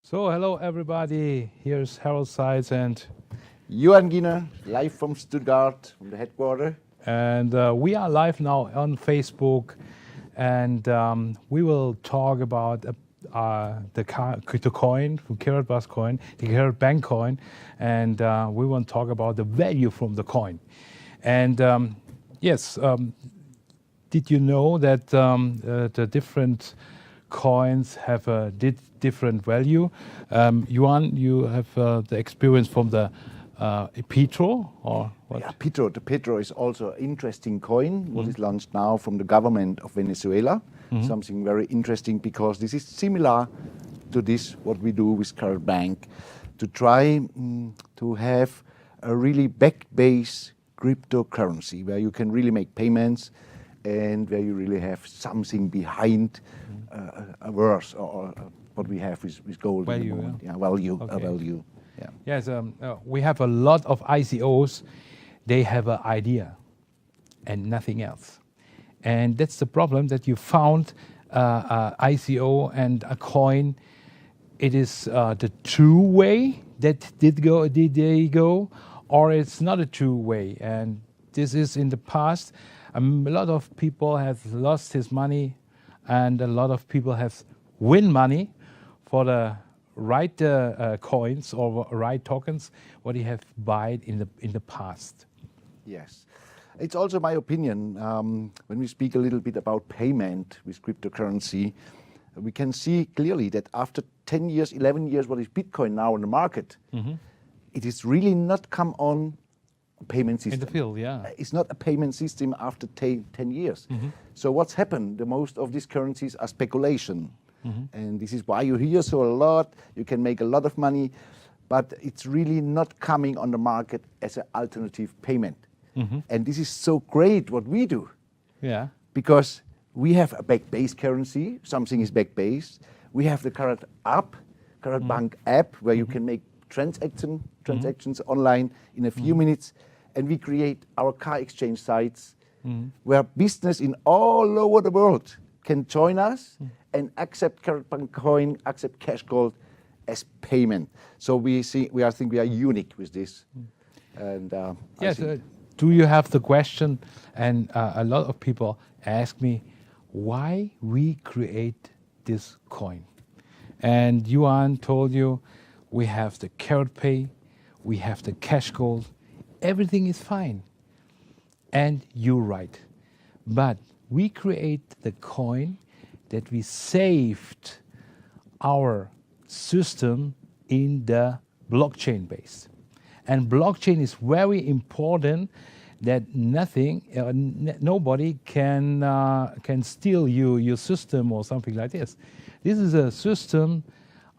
So hello everybody, here's Harold Seitz and Johan Giener, live from Stuttgart, from the headquarters. we are live now on Facebook, and we will talk about the crypto coin, from KaratBank Coin, the KaratBank Coin, and we want to talk about the value from the coin. And yes, did you know that the different coins have a different value? Johan, you have the experience from the Petro, or what? Yeah, Petro. The Petro is also an interesting coin, what is launched now from the government of Venezuela. Something very interesting, because this is similar to this, what we do with KaratBank, to try to have a really back-based cryptocurrency where you can really make payments and where you really have something behind a worth, or what we have with gold. Value, at the moment. yeah. Value, Okay. a value. Yeah. Yes, we have a lot of ICOs. They have an idea and nothing else. And that's the problem, that you found ICO and a coin. It is the true way that did they go, or it's not a true way. And this is in the past. A lot of people have lost his money, and a lot of people have win money for the right coins or right tokens what he have bought in the past. Yes. It's also my opinion, when we speak a little bit about payment with cryptocurrency, we can see clearly that after 10 years, 11 years, what is Bitcoin now in the market, it is really not come on a payment system. In the field, yeah. It's not a payment system after 10 years. So what's happened? The most of these currencies are speculation. And this is why you hear so a lot, you can make a lot of money, but it's really not coming on the market as an alternative payment. And this is so great what we do. Yeah. Because we have a back-based currency, something is back-based. We have the KaratBank app, where you can make transactions online in a few minutes. And we create our car exchange sites, where business in all over the world can join us and accept KaratBank Coin, accept CashGold as payment. So I think we are unique with this. And Yes. Do you have the question? And a lot of people ask me why we create this coin. And Yuan told you we have the KaratPay, we have the CashGold, everything is fine. And you're right. But we create the coin that we saved our system in the blockchain base. And blockchain is very important, that nobody can steal your system or something like this. This is a system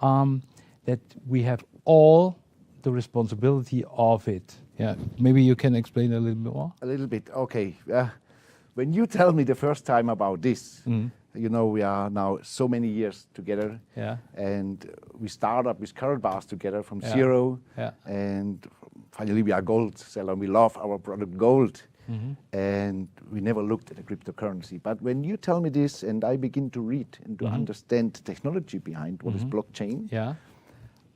that we have all the responsibility of it. Yeah, maybe you can explain a little bit more. A little bit, okay. When you tell me the first time about this, you know, we are now so many years together. Yeah. And we start up with KaratBank together from zero. Yeah. And finally we are gold seller. We love our product gold. And we never looked at a cryptocurrency. But when you tell me this and I begin to read and to understand the technology behind what is blockchain, Yeah.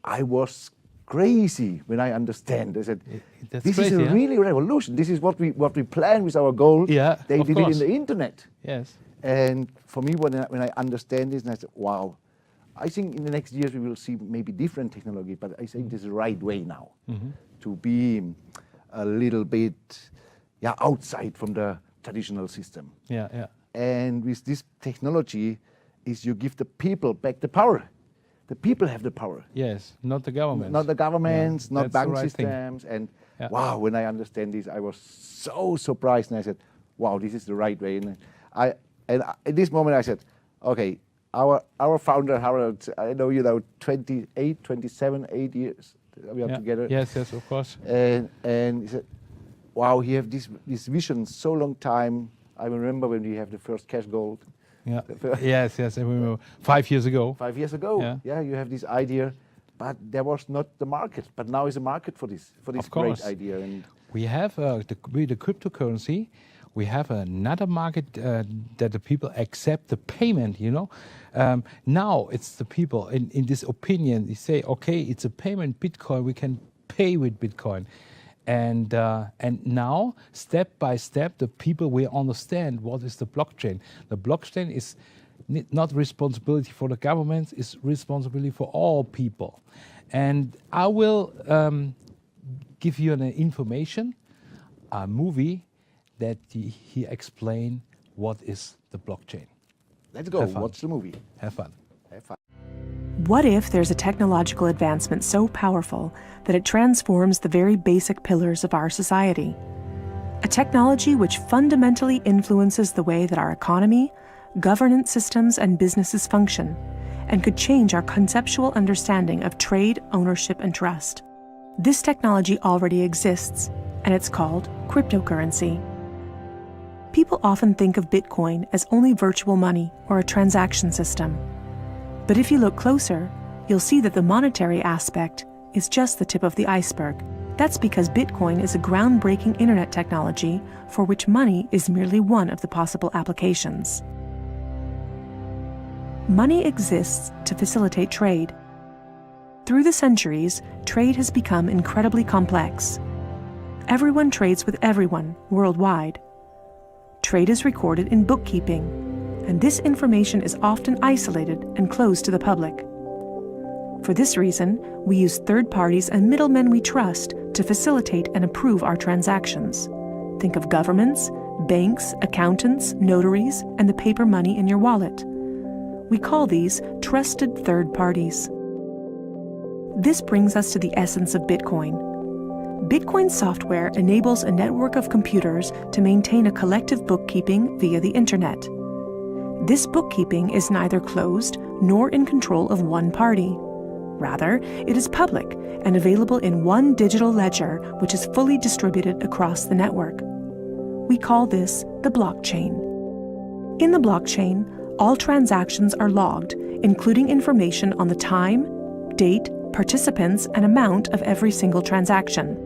I was crazy when I understand. I said, That's this crazy, is a yeah? really revolution. This is what we plan with our gold. Yeah, They of did course. it in the internet. Yes. And for me, when I understand this, and I said, wow, I think in the next years we will see maybe different technology, but I think this is the right way now to be a little bit outside from the traditional system. Yeah. Yeah. And with this technology, is you give the people back the power. The people have the power. Yes. Not the government. Not the governments, Yeah, not that's the bank right thing. systems. And Yeah. wow, when I understand this, I was so surprised. And I said, wow, this is the right way. And at this moment I said, okay, our founder, Harold, I know, 28, 27, 8 years we are together. Yes, of course. And he said, wow, he have this vision so long time. I remember when we have the first CashGold. Yeah. Yes, I remember 5 years ago. 5 years ago. Yeah. You have this idea, but there was not the market. But now is a market for this Of great course. idea. And We have the cryptocurrency. we have another market that the people accept the payment, you know. Now it's the people in this opinion, they say, okay, it's a payment, Bitcoin, we can pay with Bitcoin. And now, step by step, the people will understand what is the blockchain. The blockchain is not responsibility for the government, it's responsibility for all people. And I will give you an information, a movie that he explained what is the blockchain. Let's go. Watch the movie. Have fun. Have fun. What if there's a technological advancement so powerful that it transforms the very basic pillars of our society? A technology which fundamentally influences the way that our economy, governance systems, and businesses function, and could change our conceptual understanding of trade, ownership, and trust. This technology already exists, and it's called cryptocurrency. People often think of Bitcoin as only virtual money or a transaction system. But if you look closer, you'll see that the monetary aspect is just the tip of the iceberg. That's because Bitcoin is a groundbreaking internet technology for which money is merely one of the possible applications. Money exists to facilitate trade. Through the centuries, trade has become incredibly complex. Everyone trades with everyone worldwide. Trade is recorded in bookkeeping, and this information is often isolated and closed to the public. For this reason, we use third parties and middlemen we trust to facilitate and approve our transactions. Think of governments, banks, accountants, notaries, and the paper money in your wallet. We call these trusted third parties. This brings us to the essence of Bitcoin. Bitcoin software enables a network of computers to maintain a collective bookkeeping via the internet. This bookkeeping is neither closed nor in control of one party. Rather, it is public and available in one digital ledger which is fully distributed across the network. We call this the blockchain. In the blockchain, all transactions are logged, including information on the time, date, participants, and amount of every single transaction.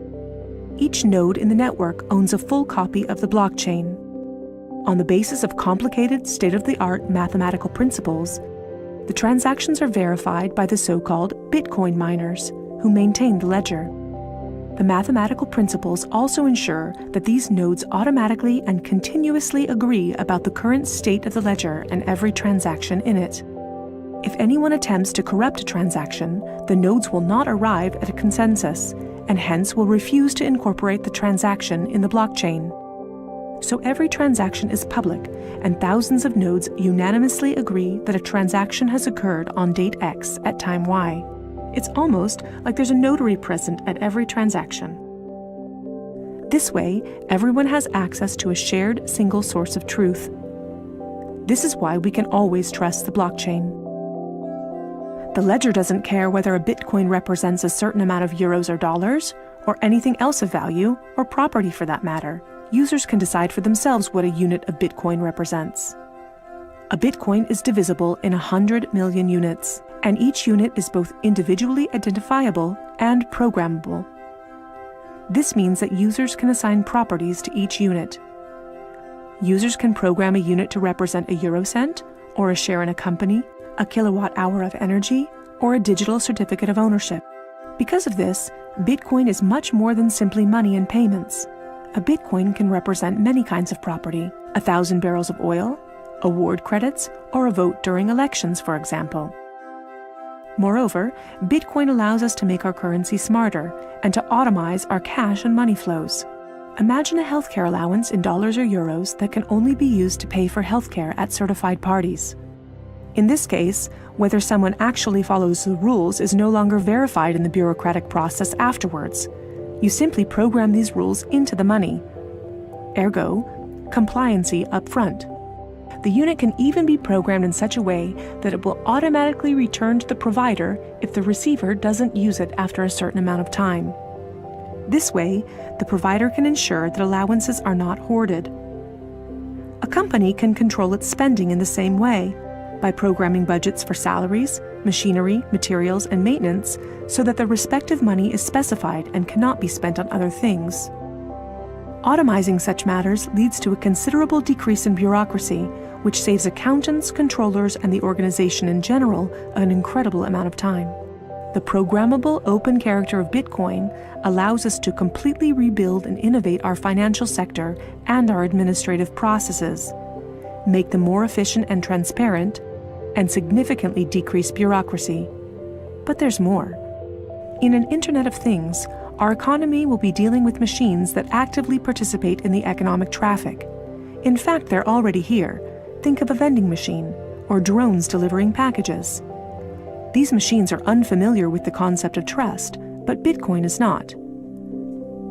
Each node in the network owns a full copy of the blockchain. On the basis of complicated, state-of-the-art mathematical principles, the transactions are verified by the so-called Bitcoin miners, who maintain the ledger. The mathematical principles also ensure that these nodes automatically and continuously agree about the current state of the ledger and every transaction in it. If anyone attempts to corrupt a transaction, the nodes will not arrive at a consensus, and hence will refuse to incorporate the transaction in the blockchain. So every transaction is public, and thousands of nodes unanimously agree that a transaction has occurred on date X at time Y. It's almost like there's a notary present at every transaction. This way, everyone has access to a shared single source of truth. This is why we can always trust the blockchain. The ledger doesn't care whether a Bitcoin represents a certain amount of euros or dollars, or anything else of value, or property for that matter. Users can decide for themselves what a unit of Bitcoin represents. A Bitcoin is divisible in 100 million units, and each unit is both individually identifiable and programmable. This means that users can assign properties to each unit. Users can program a unit to represent a eurocent, or a share in a company, a kilowatt-hour of energy, or a digital certificate of ownership. Because of this, Bitcoin is much more than simply money and payments. A Bitcoin can represent many kinds of property: 1,000 barrels of oil, award credits, or a vote during elections, for example. Moreover, Bitcoin allows us to make our currency smarter and to automize our cash and money flows. Imagine a healthcare allowance in dollars or euros that can only be used to pay for healthcare at certified parties. In this case, whether someone actually follows the rules is no longer verified in the bureaucratic process afterwards. You simply program these rules into the money. Ergo, compliancy up front. The unit can even be programmed in such a way that it will automatically return to the provider if the receiver doesn't use it after a certain amount of time. This way, the provider can ensure that allowances are not hoarded. A company can control its spending in the same way, by programming budgets for salaries, machinery, materials, and maintenance so that the respective money is specified and cannot be spent on other things. Automizing such matters leads to a considerable decrease in bureaucracy, which saves accountants, controllers, and the organization in general an incredible amount of time. The programmable open character of Bitcoin allows us to completely rebuild and innovate our financial sector and our administrative processes, make them more efficient and transparent, and significantly decrease bureaucracy. But there's more. In an Internet of Things, our economy will be dealing with machines that actively participate in the economic traffic. In fact, they're already here. Think of a vending machine or drones delivering packages. These machines are unfamiliar with the concept of trust, but Bitcoin is not.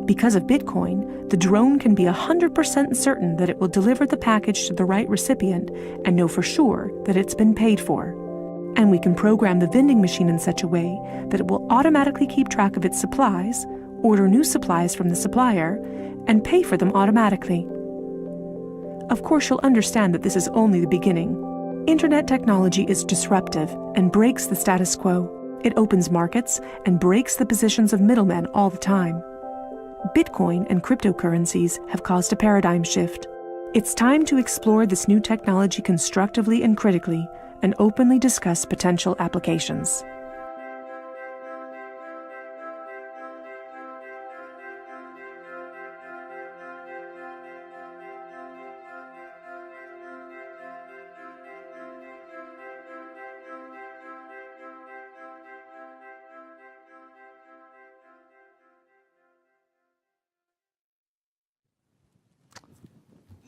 Because of Bitcoin, the drone can be 100% certain that it will deliver the package to the right recipient and know for sure that it's been paid for. And we can program the vending machine in such a way that it will automatically keep track of its supplies, order new supplies from the supplier, and pay for them automatically. Of course, you'll understand that this is only the beginning. Internet technology is disruptive and breaks the status quo. It opens markets and breaks the positions of middlemen all the time. Bitcoin and cryptocurrencies have caused a paradigm shift. It's time to explore this new technology constructively and critically, and openly discuss potential applications.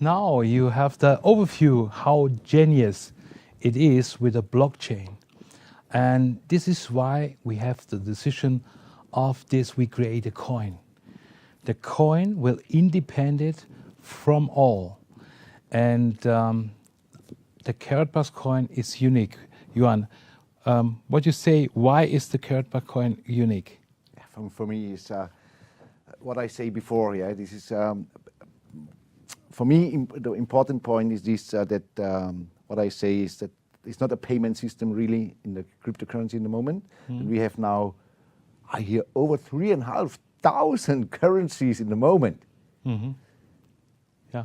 Now you have the overview how genius it is with a blockchain. And this is why we have the decision of this, we create a coin. The coin will independent from all. And the KaratBank coin is unique. Yuan, what you say, why is the KaratBank coin unique? For me, it's what I say before. Yeah, this is for me. The important point is this: that what I say is that it's not a payment system really in the cryptocurrency in the moment. And we have now, I hear, over 3,500 currencies in the moment. Yeah,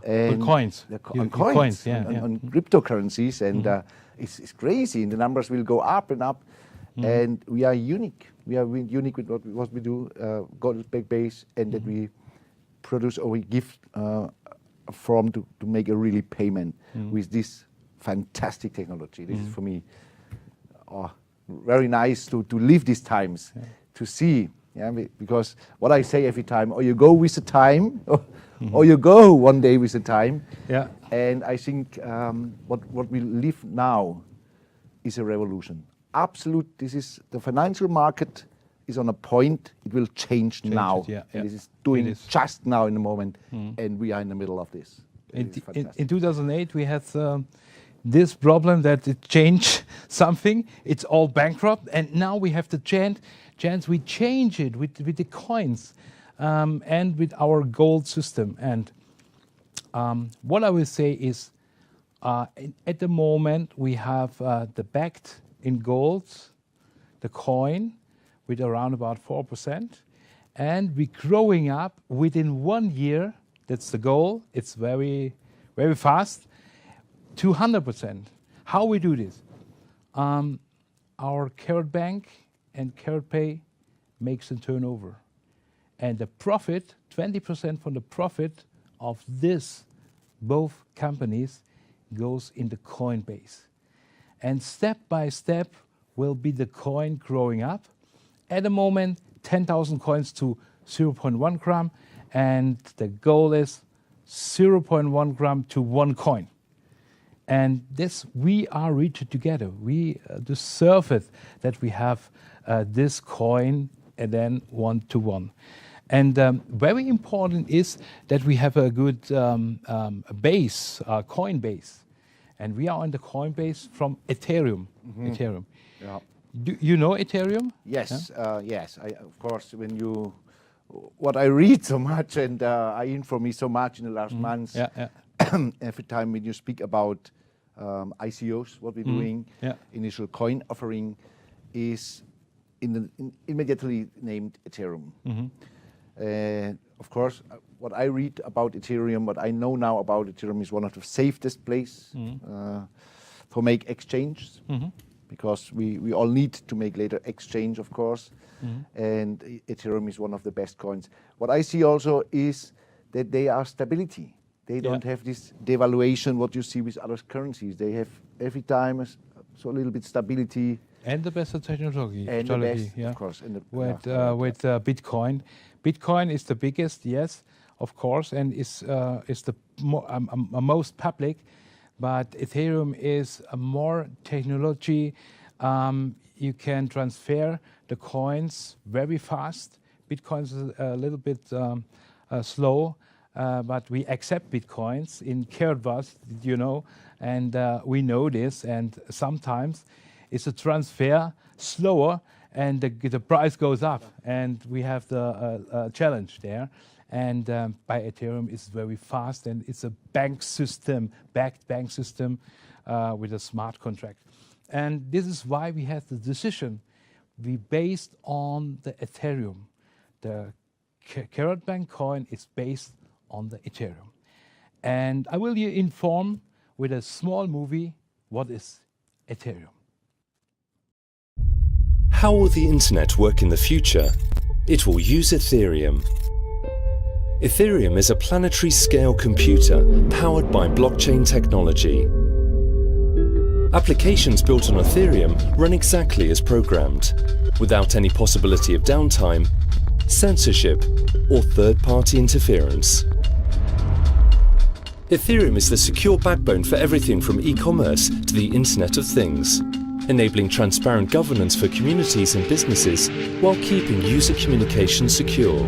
and coins. On coins, yeah, on cryptocurrencies, and it's crazy. And the numbers will go up and up. And we are unique. We are unique with what we do, gold-backed base, and that we produce or we give from to make a really payment with this fantastic technology. This is for me very nice to live these times, to see. Yeah, because what I say every time, or you go with the time, or you go one day with the time. Yeah. And I think what we live now is a revolution. Absolute. This is the financial market is on a point. It will change now. And this is doing just now in the moment, and we are in the middle of this. In 2008, we had this problem that it changed something. It's all bankrupt, and now we have the chance we change it with the coins and with our gold system. And what I will say is, at the moment we have the backed in gold, the coin with around about 4%, and we're growing up within 1 year. That's the goal. It's very, very fast. 200%. How we do this? Our KaratBank and KaratPay makes a turnover, and the profit, 20% from the profit of this both companies goes in the coin base, and step by step will be the coin growing up. At the moment, 10,000 coins to 0.1 gram, and the goal is 0.1 gram to 1 coin. And this, we are reached together. We deserve it that we have this coin and then 1-to-1. And very important is that we have a good base, coin base. And we are on the coin base from Ethereum. Ethereum. Yeah. Do you know Ethereum? Yes, yes. Of course, when you, what I read so much and I inform me so much in the last months. Every time when you speak about ICOs, what we're doing, initial coin offering is immediately named Ethereum. of course, what I read about Ethereum, what I know now about Ethereum is one of the safest place for make exchanges, because we all need to make later exchange, of course, and Ethereum is one of the best coins. What I see also is that they are stability. They don't have this devaluation what you see with other currencies. They have every time so a little bit stability. And the best technology. And the best, of course. And with Bitcoin. Bitcoin is the biggest, yes, of course, and is the most public. But Ethereum is a more technology. You can transfer the coins very fast. Bitcoin is a little bit slow, but we accept Bitcoins in KaratBank, you know, and we know this. And sometimes it's a transfer slower, and the price goes up, and we have the challenge there. And by Ethereum, it's very fast, and it's a bank system, backed bank system with a smart contract. And this is why we had the decision. We based on the Ethereum. The KaratBank Coin is based on the Ethereum. And I will inform with a small movie what is Ethereum. How will the internet work in the future? It will use Ethereum. Ethereum is a planetary scale computer powered by blockchain technology. Applications built on Ethereum run exactly as programmed, without any possibility of downtime, censorship, or third-party interference. Ethereum is the secure backbone for everything from e-commerce to the Internet of Things, enabling transparent governance for communities and businesses while keeping user communication secure.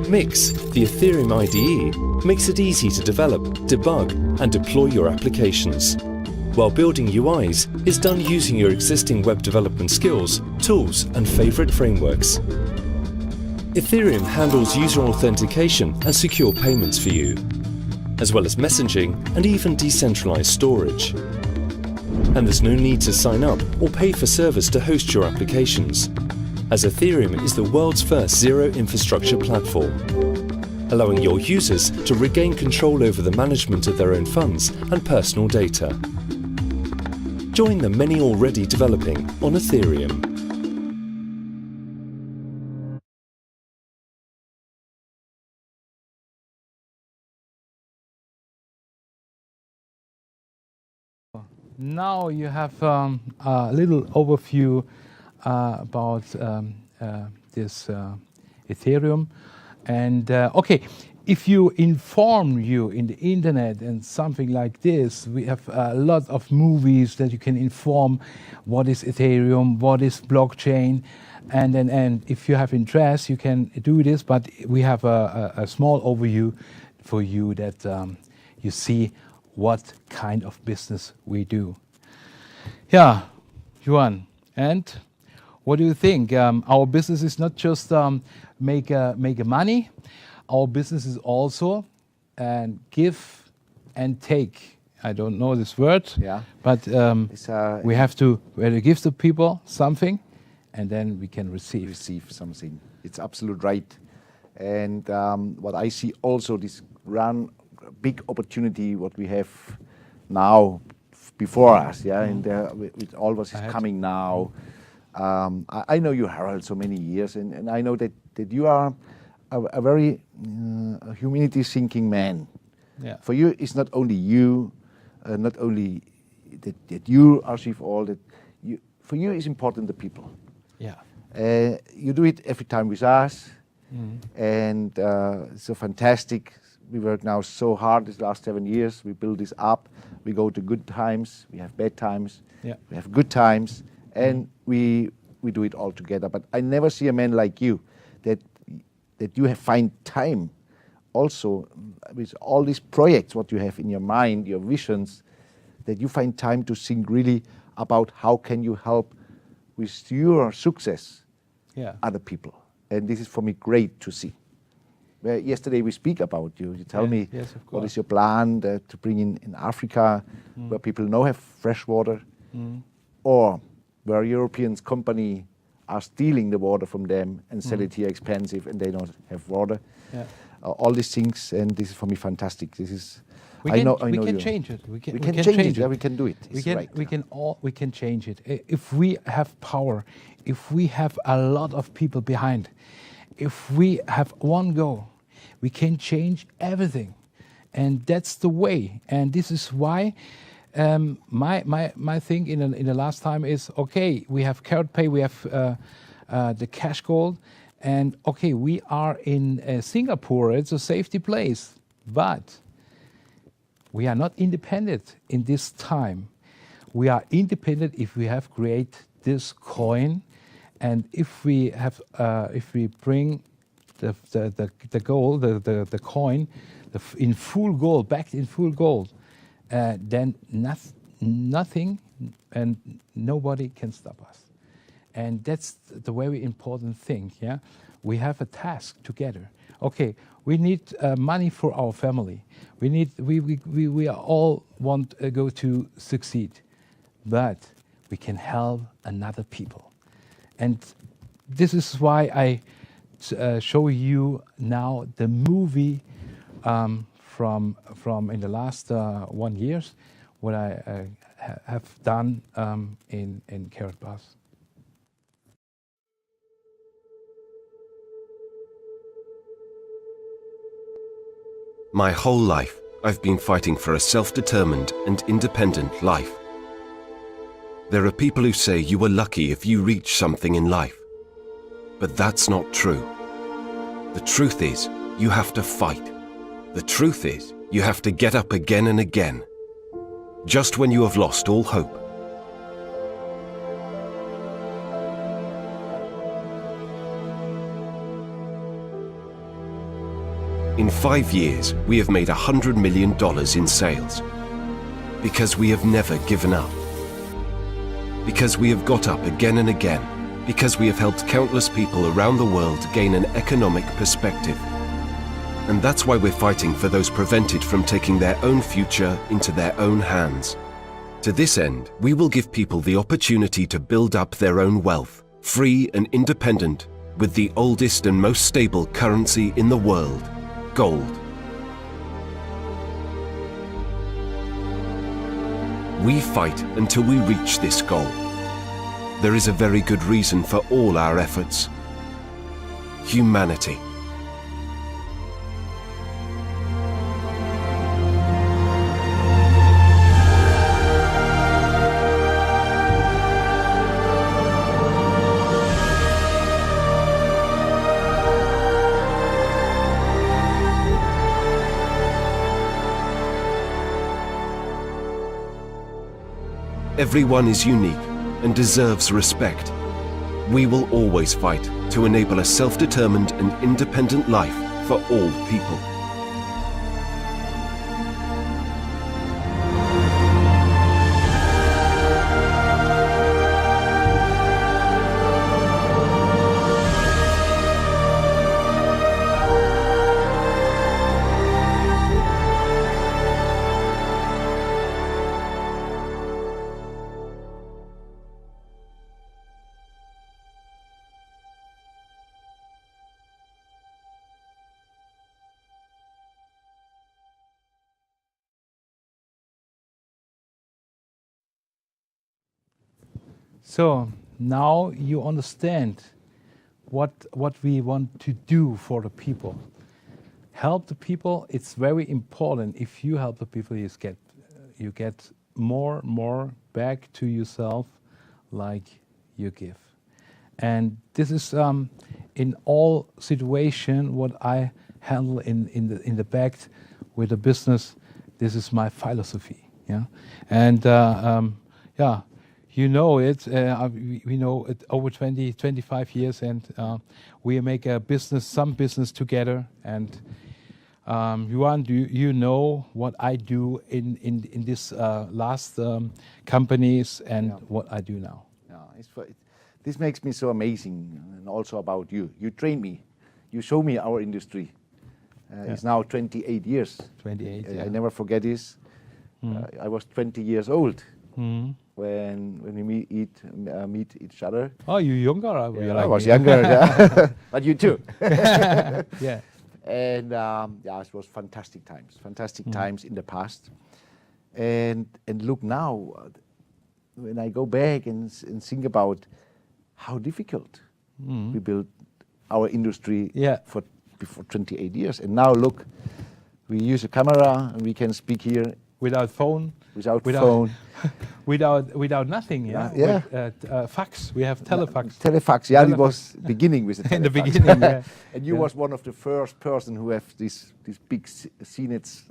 Mix, the Ethereum IDE, makes it easy to develop, debug, and deploy your applications, while building UIs is done using your existing web development skills, tools, and favorite frameworks. Ethereum handles user authentication and secure payments for you, as well as messaging and even decentralized storage. And there's no need to sign up or pay for servers to host your applications, as Ethereum is the world's first zero infrastructure platform, allowing your users to regain control over the management of their own funds and personal data. Join the many already developing on Ethereum. Now you have a little overview about this Ethereum. And okay, if you inform you in the internet and something like this, we have a lot of movies that you can inform what is Ethereum, what is blockchain, and if you have interest, you can do this. But we have a small overview for you that you see what kind of business we do. Yeah, Juan, and what do you think? Our business is not just make money. Our business is also give and take. I don't know this word, but we have to give to people something, and then we can receive something. It's absolute right. And what I see also this big opportunity what we have now before us, and with all what is coming now. I know you, Harald, so many years, and I know that you are a very humanity-thinking man. Yeah. For you, it's not only you, not only that you achieve all that. For you, it's important the people. Yeah. You do it every time with us, and it's so fantastic. We work now so hard these last 7 years. We build this up. We go to good times. We have bad times. Yeah. We have good times, and we do it all together. But I never see a man like you that you find time also with all these projects what you have in your mind, your visions, that you find time to think really about how can you help with your success other people. And this is for me great to see. Well, yesterday we speak about you. You tell me what is your plan to bring in Africa, where people now have fresh water, or where European company are stealing the water from them and sell it here expensive, and they don't have water. Yeah. All these things, and this is for me fantastic. This is. We I can, know we can you. change it. We can change it. it. Yeah, we can do it. We It's can, right. we can change it. If we have power, if we have a lot of people behind, if we have one goal, we can change everything. And that's the way. And this is why my thing in the last time is, okay, we have KaratPay, we have the CashGold, and okay, we are in Singapore, it's a safety place, but we are not independent in this time. We are independent if we have created this coin, and if we have, if we bring the gold, the coin, in full gold, backed in full gold, then nothing and nobody can stop us. And that's the very important thing. Yeah, we have a task together. Okay, we need money for our family. We need we all want to go to succeed, but we can help another people. And this is why I show you now the movie from in the last 1 year, what I have done in KaratBank. My whole life, I've been fighting for a self-determined and independent life. There are people who say you were lucky if you reach something in life. But that's not true. The truth is, you have to fight. The truth is, you have to get up again and again, just when you have lost all hope. In 5 years, we have made $100 million in sales. Because we have never given up. Because we have got up again and again. Because we have helped countless people around the world gain an economic perspective. And that's why we're fighting for those prevented from taking their own future into their own hands. To this end, we will give people the opportunity to build up their own wealth, free and independent, with the oldest and most stable currency in the world, gold. We fight until we reach this goal. There is a very good reason for all our efforts. Humanity. Everyone is unique and deserves respect. We will always fight to enable a self-determined and independent life for all people. So now you understand what we want to do for the people. Help the people. It's very important. If you help the people, you get more back to yourself, like you give. And this is in all situation what I handle in the back with the business. This is my philosophy. Yeah, and yeah. You know it, we know it over 25 years, and we make a business, some business together. And you know what I do in this last companies and what I do now. Yeah, this makes me so amazing, and also about you. You train me, you show me our industry. It's now 28 years. 28. I never forget this. I was 20 years old when we meet each other. Oh, you younger? I I was younger, yeah. But you too. Yeah. And it was fantastic times in the past. And look now, when I go back and think about how difficult we built our industry for before 28 years, and now look, we use a camera and we can speak here without phone. Without phone. without nothing, yeah. Yeah. With, fax. We have telefax. Telefax, yeah. It was beginning with the telefax. In the beginning, yeah. And you was one of the first person who have this big CNETs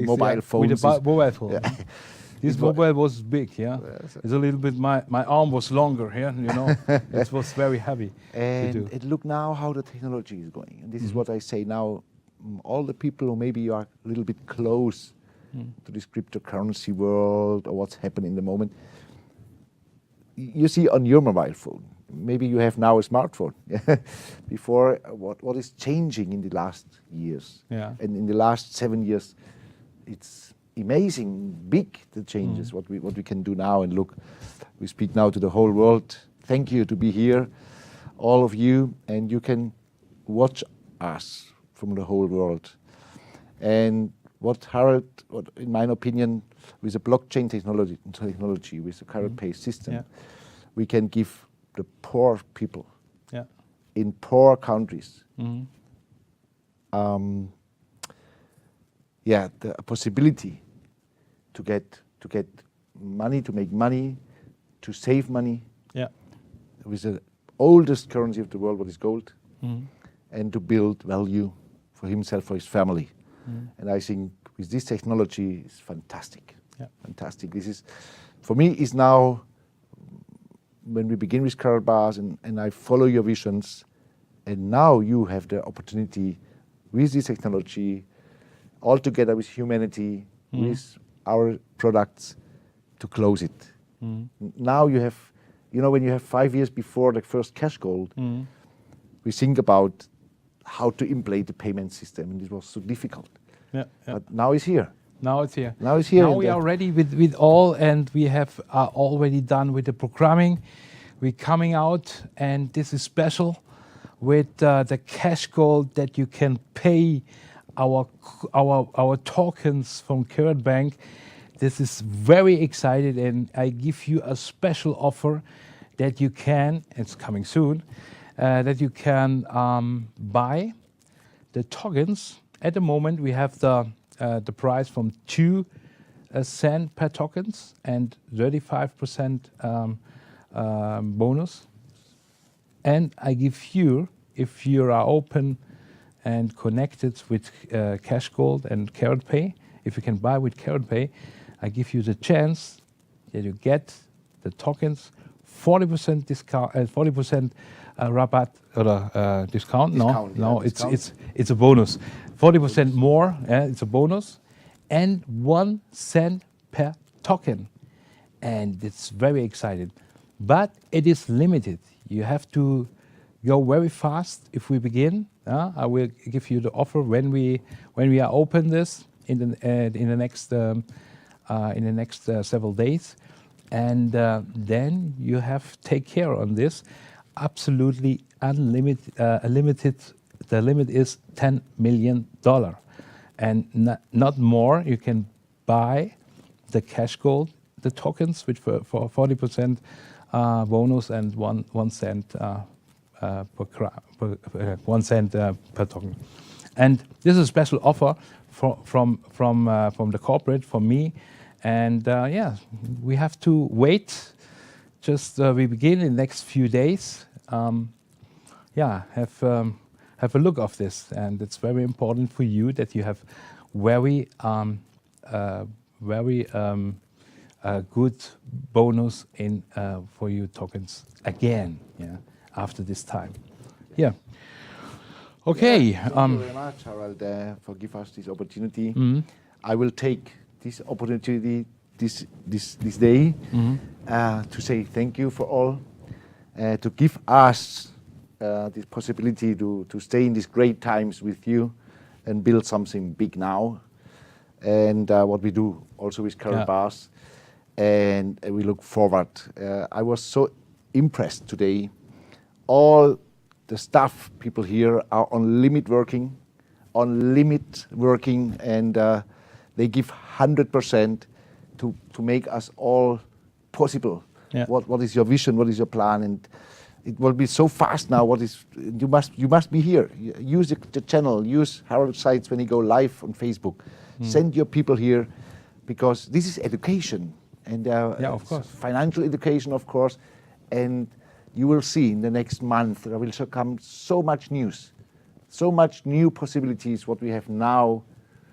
mobile phones. With a mobile phone. Yeah. This mobile was big, yeah. It's a little bit. My arm was longer, yeah. You know, it was very heavy to do. And look now how the technology is going. And this is what I say now. All the people who maybe you are a little bit close to this cryptocurrency world or what's happening in the moment, you see on your mobile phone. Maybe you have now a smartphone. Before, what is changing in the last years? Yeah. And in the last 7 years, it's amazing, big the changes. What we can do now. And look, we speak now to the whole world. Thank you to be here, all of you, and you can watch us from the whole world. And what Harald, in my opinion, with the blockchain technology with the KaratPay system, we can give the poor people in poor countries the possibility to get money, to make money, to save money with the oldest currency of the world, what is gold, and to build value for himself, for his family. And I think with this technology, it's fantastic. Fantastic. This is, for me, is now, when we begin with KaratBars and I follow your visions, and now you have the opportunity with this technology, all together with humanity, with our products, to close it. Now you have, when you have 5 years before the first CashGold, we think about how to implement the payment system, and it was so difficult. But now it's here. Now it's here. Now it's here. Now we are ready with all, and we have already done with the programming. We're coming out, and this is special with the CashGold that you can pay our tokens from KaratBank. This is very excited, and I give you a special offer that you can. It's coming soon. That you can buy the tokens. At the moment, we have the price from 2 cents per tokens and 35% bonus. And I give you, if you are open and connected with CashGold and KaratPay, if you can buy with KaratPay, I give you the chance that you get the tokens 40% discount, 40% rabat or discount. No, it's a bonus. 40% more. It's a bonus, and 1 cent per token, and it's very exciting. But it is limited. You have to go very fast. If we begin, I will give you the offer when we are open this in the next several days, and then you have take care on this. Absolutely unlimited. The limit is $10 million, and not more. You can buy the CashGold, the tokens, which for 40% bonus and 1 cent per 1 cent per token. And this is a special offer from the corporate for me. And we have to wait. Just we begin in the next few days. Have a look of this, and it's very important for you that you have very good bonus in for your tokens again. After this time. Okay. Thank you very much, Harald, for giving us this opportunity. I will take this opportunity this day to say thank you for all, to give us this possibility to stay in these great times with you and build something big now. And what we do also with KaratBars. and we look forward. I was so impressed today. All the staff people here are on limit working, and they give 100% to make us all possible. Yeah. What is your vision? What is your plan? And it will be so fast now. You must be here. Use the channel. Use Harold's sites when you go live on Facebook. Send your people here, because this is education, and of course, financial education, of course. And you will see in the next month there will come so much news, so much new possibilities. What we have now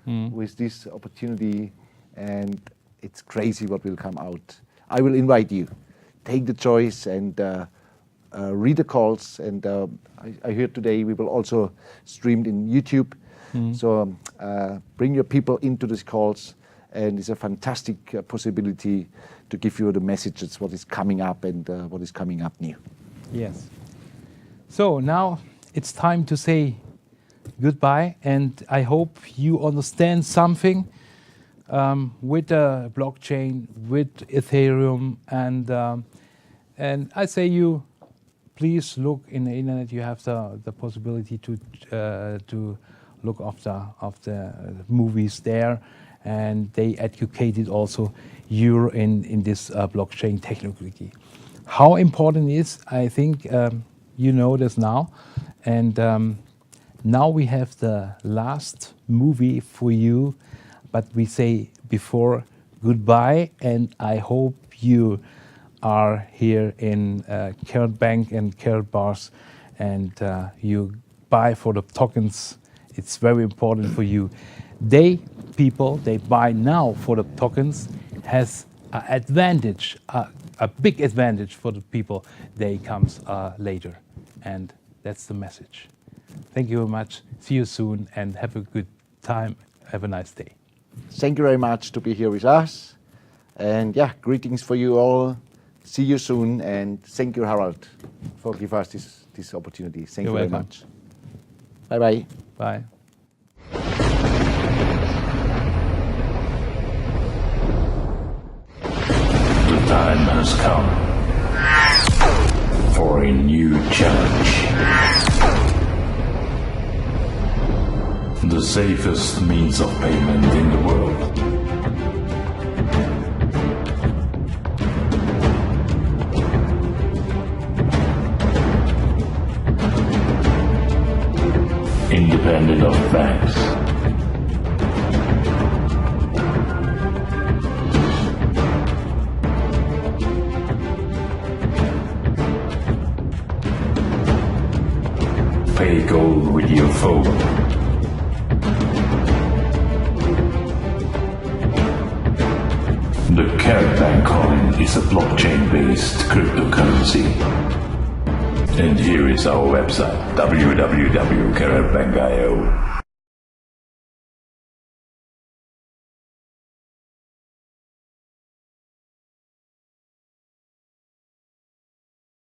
with this opportunity, and it's crazy what will come out. I will invite you. Take the choice and read the calls. And I heard today we will also stream in YouTube. So bring your people into these calls, and it's a fantastic possibility to give you the messages what is coming up and what is coming up new. Yes. So now it's time to say goodbye, and I hope you understand something with the blockchain, with Ethereum, and I say you please look in the internet. You have the possibility to look after movies there, and they educated also you in this blockchain technology. How important it is, I think you know this now, and now we have the last movie for you, but we say before goodbye, and I hope you are here in KaratBank and Karat bars, and you buy for the tokens. It's very important for you. They buy now for the tokens has an advantage, a big advantage for the people. They comes later, and that's the message. Thank you very much. See you soon, and have a good time. Have a nice day. Thank you very much to be here with us, and yeah, greetings for you all. See you soon, and thank you, Harold, for giving us this opportunity. Thank you very much. Bye bye. Bye. The time has come for a new challenge. The safest means of payment in the world. Independent of banks. Pay gold with your phone. The KaratBank Coin is a blockchain-based cryptocurrency. And here is our website, www.karatbank.io.